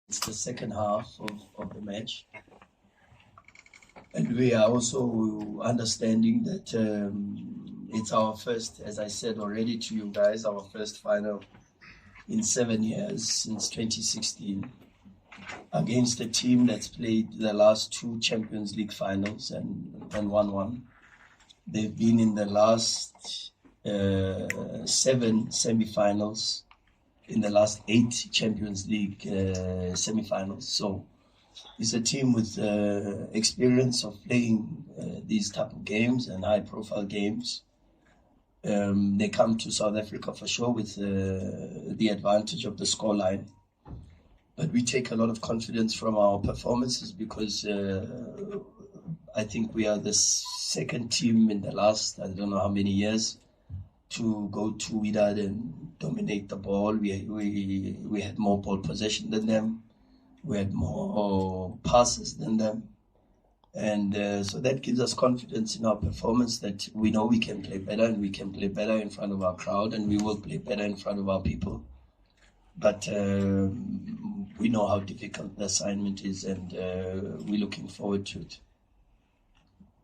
It's the second half of the match. And we are also understanding that it's our first, as I said already to you guys, our first final in 7 years since 2016 against a team that's played the last 2 Champions League finals and won one. They've been in the last 7 semi-finals, in the last 8 Champions League semi-finals. So it's a team with experience of playing these type of games and high-profile games. They come to South Africa for sure with the advantage of the scoreline. But we take a lot of confidence from our performances because I think we are the second team in the last, I don't know how many years, to go to Wydad and dominate the ball. We had more ball possession than them. We had more passes than them. And so that gives us confidence in our performance that we know we can play better, and we can play better in front of our crowd, and we will play better in front of our people. But we know how difficult the assignment is, and we're looking forward to it.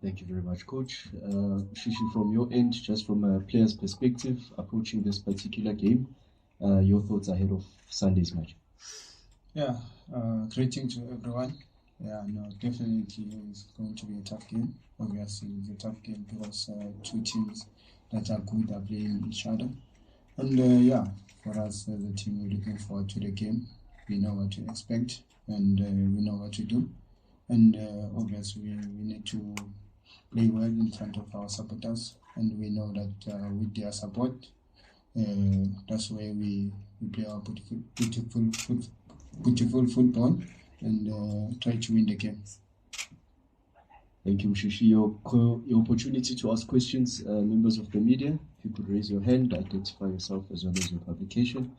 Thank you very much, Coach. Shishi, from your end, just from a player's perspective, approaching this particular game, your thoughts ahead of Sunday's match? Yeah, greeting to everyone. Yeah, no, definitely it's going to be a tough game. Obviously, it's a tough game because 2 teams that are good are playing each other. And yeah, for us as a team, we're looking forward to the game. We know what to expect, and we know what to do. And obviously, we need to play well in front of our supporters, and we know that with their support, that's where we play our beautiful football and try to win the game. Thank you, Shishi. Your opportunity to ask questions, members of the media, if you could raise your hand, identify yourself as well as your publication.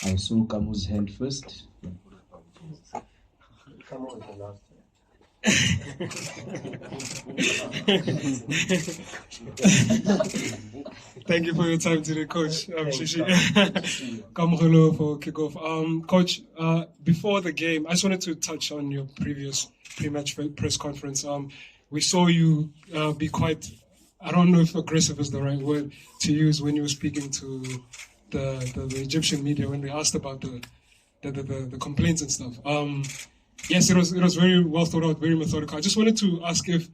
I saw Kamu's hand first. Come on, the last. Thank you for your time today, Coach. Shishi. Kamholo for kickoff. Coach, before the game, I just wanted to touch on your previous pre-match press conference. We saw you be quite, I don't know if aggressive is the right word to use when you were speaking to the Egyptian media when they asked about the complaints and stuff. Yes, it was very well thought out, very methodical. I just wanted to ask if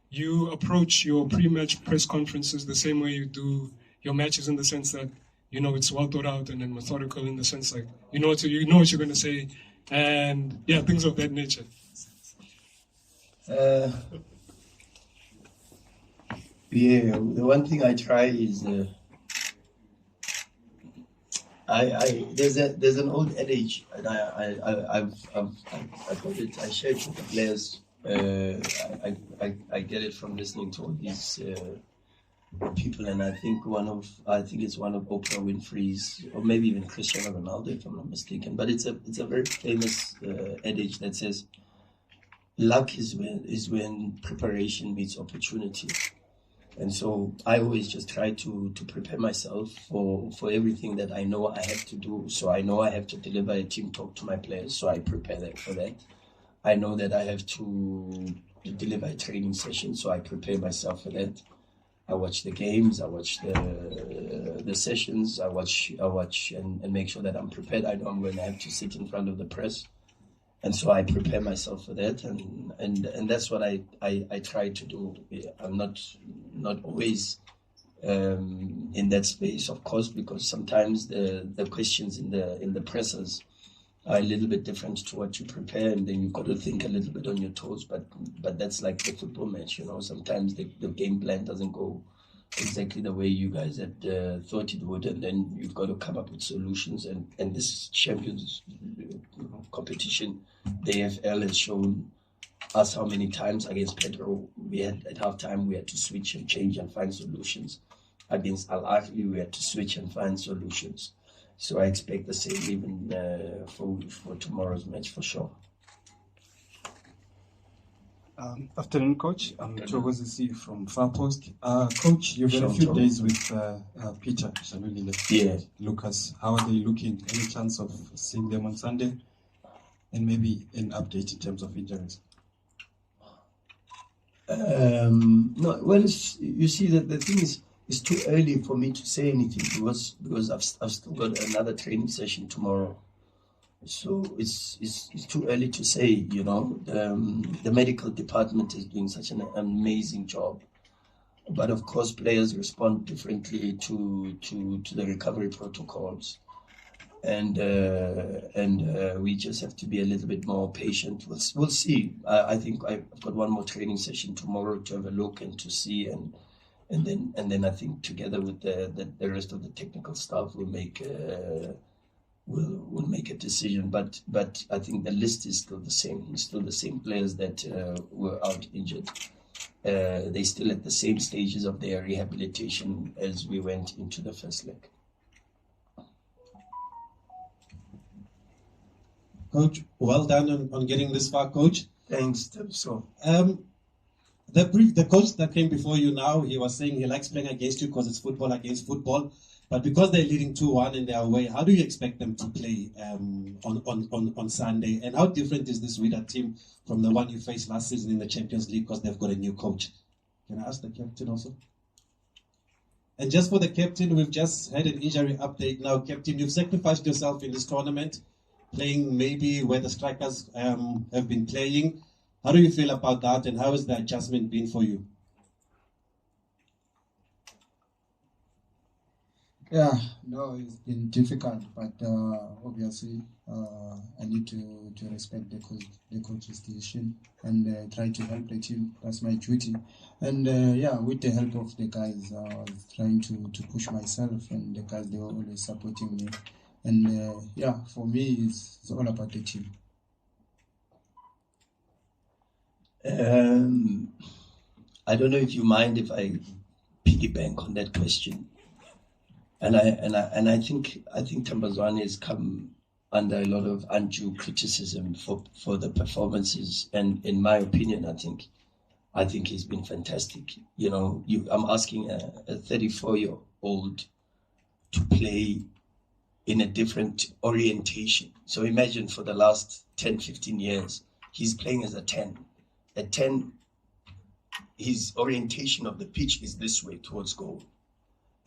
you approach your pre-match press conferences the same way you do your matches, in the sense that it's well thought out and then methodical, in the sense like you know what you're going to say, and yeah, things of that nature. Yeah, the one thing I try is there's an old adage, and I've got it. I share it with the players. I get it from listening to all these people, and I think it's one of Oprah Winfrey's, or maybe even Cristiano Ronaldo, if I'm not mistaken. But it's a very famous adage that says, "Luck is when preparation meets opportunity." And so I always just try to prepare myself for everything that I know I have to do. So I know I have to deliver a team talk to my players, so I prepare for that. I know that I have to deliver a training session, so I prepare myself for that. I watch the games, I watch the sessions, I watch and make sure that I'm prepared. I know I'm going to have to sit in front of the press. And so I prepare myself for that, and that's what I try to do. I'm not always in that space, of course, because sometimes the questions in the pressers are a little bit different to what you prepare, and then you've got to think a little bit on your toes. But that's like the football match, Sometimes the game plan doesn't go exactly the way you guys had thought it would, and then you've got to come up with solutions. And this Champions competition, the AFL has shown us how many times against Pedro we had at halftime we had to switch and change and find solutions. Against Al Ahly we had to switch and find solutions. So I expect the same even for tomorrow's match for sure. Afternoon, Coach. I'm Thokozisi from Far Post. Coach, you've had a few days with Peter Shaluli, Yeah. Lucas. How are they looking? Any chance of seeing them on Sunday? and maybe an update in terms of injuries? No, well, you see that the thing is, it's too early for me to say anything because I've still got another training session tomorrow. So it's too early to say, you know. The medical department is doing such an amazing job, but of course players respond differently to the recovery protocols, and we just have to be a little bit more patient. We'll see. I think I've got one more training session tomorrow to have a look and to see, and then I think together with the rest of the technical staff we'll make a decision. But I think the list is still the same. It's still the same players that were out injured. They're still at the same stages of their rehabilitation as we went into the first leg. Coach, well done on getting this far, Coach. Thanks, so. The coach that came before you now, he was saying he likes playing against you because it's football against football. But because they're leading 2-1 in their way, how do you expect them to play on Sunday? And how different is this with a team from the one you faced last season in the Champions League because they've got a new coach? Can I ask the captain also? And just for the captain, we've just had an injury update now. Captain, you've sacrificed yourself in this tournament, playing maybe where the strikers have been playing. How do you feel about that, and how has the adjustment been for you? Yeah, no, it's been difficult, but obviously I need to respect the coach's decision and try to help the team. That's my duty. And yeah, with the help of the guys, I was trying to push myself, and the guys, they were always supporting me. And yeah, for me, it's all about the team. I don't know if you mind if I piggyback on that question. And I think Themba Zwane has come under a lot of undue criticism for the performances, and in my opinion, I think he's been fantastic. You know, I'm asking a 34-year-old to play in a different orientation. So imagine for the last 10, 15 years, he's playing as a 10. At 10, his orientation of the pitch is this way towards goal.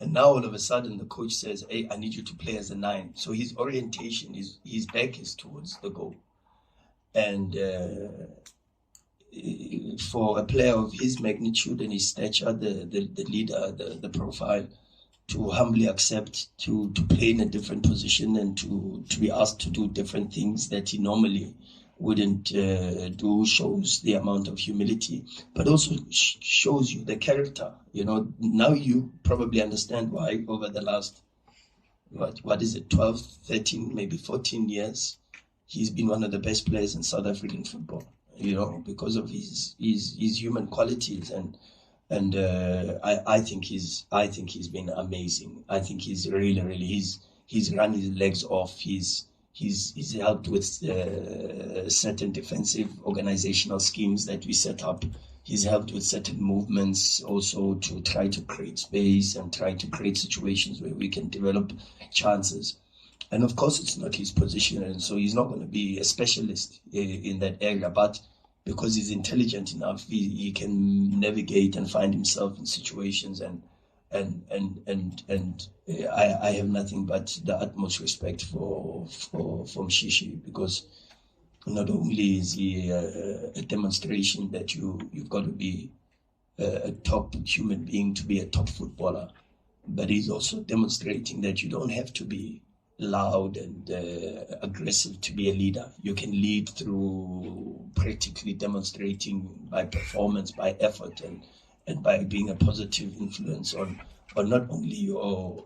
And now all of a sudden the coach says, hey, I need you to play as a 9. So his orientation, his back is towards the goal. And for a player of his magnitude and his stature, the leader, the profile, to humbly accept to play in a different position and to be asked to do different things that he normally wouldn't do, shows the amount of humility, but also shows you the character. You know, now you probably understand why over the last, what is it, 12, 13, maybe 14 years, he's been one of the best players in South African football, you know, because of his human qualities. And I think he's been amazing. I think he's really he's run his legs off. He's helped with certain defensive organizational schemes that we set up. He's helped with certain movements also to try to create space and try to create situations where we can develop chances. And of course, it's not his position, and so he's not going to be a specialist in that area. But because he's intelligent enough, he can navigate and find himself in situations. And I have nothing but the utmost respect for Mshishi, because not only is he a demonstration that you've got to be a top human being to be a top footballer, but he's also demonstrating that you don't have to be loud and aggressive to be a leader. You can lead through practically demonstrating by performance, by effort, and by being a positive influence on not only your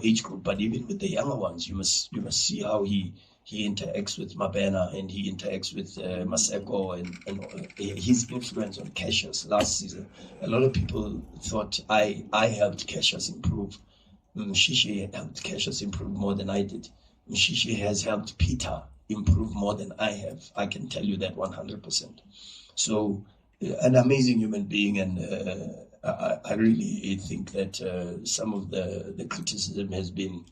age group, but even with the younger ones. You must see how he interacts with Mabena, and he interacts with Maseko, and his influence on Cassius last season. A lot of people thought I helped Cassius improve. Mshishi helped Cassius improve more than I did. Mshishi has helped Peter improve more than I have. I can tell you that 100%. So, an amazing human being, and I really think that some of the criticism has been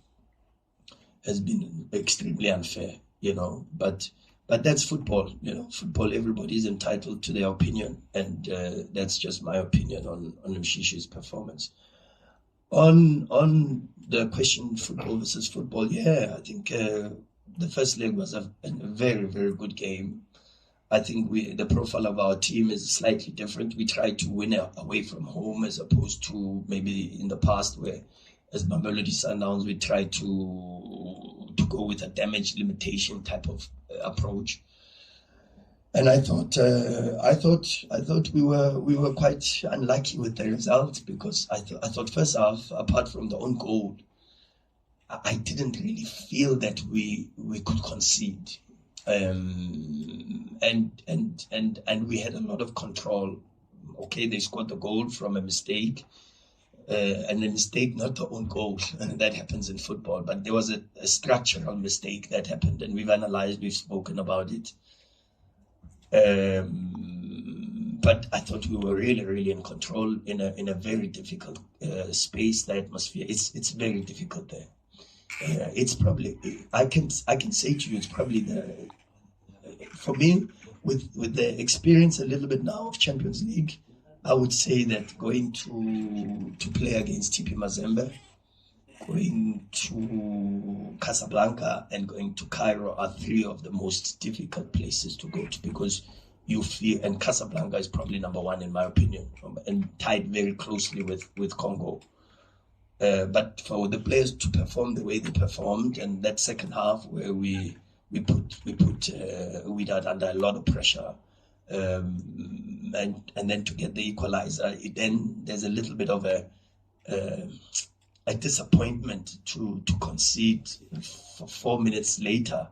extremely unfair, you know. But But that's football, football, everybody's entitled to their opinion, and that's just my opinion on Mshishi's performance. On the question, football versus football, I think the first leg was a very, very good game. I think the profile of our team is slightly different. We try to win away from home as opposed to maybe in the past where, as Mamelodi Sundowns, we try to go with a damage limitation type of approach. And I thought we were quite unlucky with the result, because I thought first half, apart from the own goal, I didn't really feel that we could concede. And we had a lot of control. Okay, they scored the goal from a mistake, and a mistake, not the own goal. That happens in football, but there was a structural mistake that happened, and we've analyzed, we've spoken about it. But I thought we were really, really in control in a very difficult space. The atmosphere, it's very difficult there. It's probably, I can say to you, it's probably for me, with the experience a little bit now of Champions League, I would say that going to play against TP Mazembe, going to Casablanca, and going to Cairo are three of the most difficult places to go to, because you feel, and Casablanca is probably number one in my opinion, and tied very closely with Congo. But for the players to perform the way they performed, and that second half where we put Wydad under a lot of pressure, and then to get the equalizer, then there's a little bit of a disappointment to concede for 4 minutes later,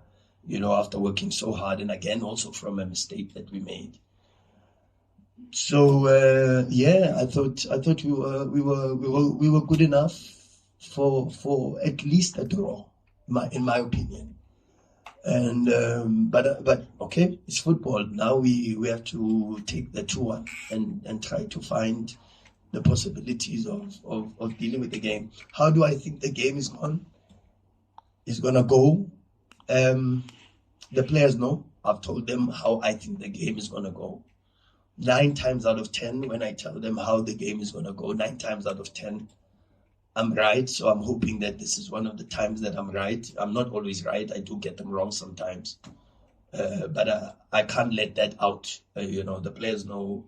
after working so hard, and again also from a mistake that we made. So I thought we were good enough for at least a draw, in my opinion. And but okay, it's football. Now we have to take the 2-1 and try to find the possibilities of dealing with the game. How do I think the game is gonna go? The players know. I've told them how I think the game is gonna go. 9 times out of 10, when I tell them how the game is gonna go, 9 times out of 10, I'm right. So I'm hoping that this is one of the times that I'm right. I'm not always right. I do get them wrong sometimes. But I can't let that out. The players know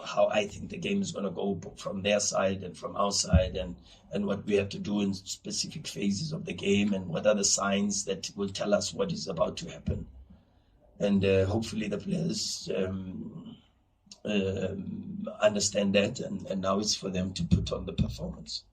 how I think the game is going to go from their side and from our side, and what we have to do in specific phases of the game, and what are the signs that will tell us what is about to happen. And hopefully the players understand that, and now it's for them to put on the performance.